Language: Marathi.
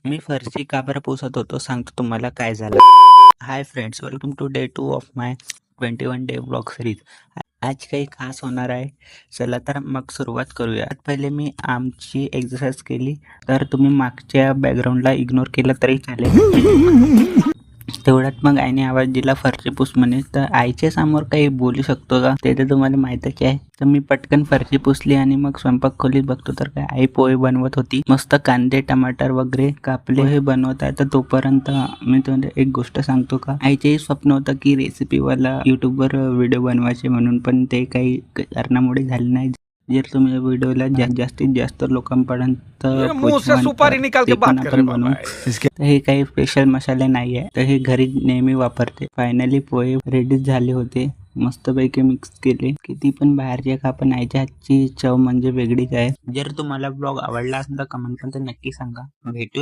मी फरशी का बरं पुसत होतो सांगतो तुम्हाला काय झालं. Hi friends, welcome to day 2 of my 21 day blog series. आज काही खास होणार आहे. चला तर मग सुरुवात करूया. पहिले मी आमची एक्सरसाइज केली, तर तुम्ही मागच्या बॅकग्राऊंडला इग्नोर केलं तरी चालेल. तेवढ्यात मग आईने आवाज दिला फरशी पुस म्हणे. तर आईच्या समोर काही बोलू शकतो का, ते तर तुम्हाला माहीतच आहे. तर मी पटकन फरशी पुसली आणि मग स्वयंपाक खोलीत बघतो तर काय आई पोहे बनवत होती. मस्त कांदे टमाटर वगैरे कापले हे बनवत आहे. तर तोपर्यंत मी तुम्हाला एक गोष्ट सांगतो का, आईचेही स्वप्न होतं की रेसिपीवाला युट्यूबवर व्हिडिओ बनवायचे म्हणून, पण ते काही कारणामुळे झाले नाही. जर तुम्ही व्हिडिओला जास्तीत जास्त लोकांपर्यंत सुपारी आपण बनवू. तर हे काही स्पेशल मसाले नाही आहे, तर हे घरी नेहमी वापरते. फायनली पोहे रेडी झाले होते. मस्तपैकी मिक्स केले. किती पण बाहेरचे खा, पण आईच्या हातची चव म्हणजे वेगळीच आहे. जर तुम्हाला ब्लॉग आवडला असेल तर कमेंट पण नक्की सांगा. भेटूया.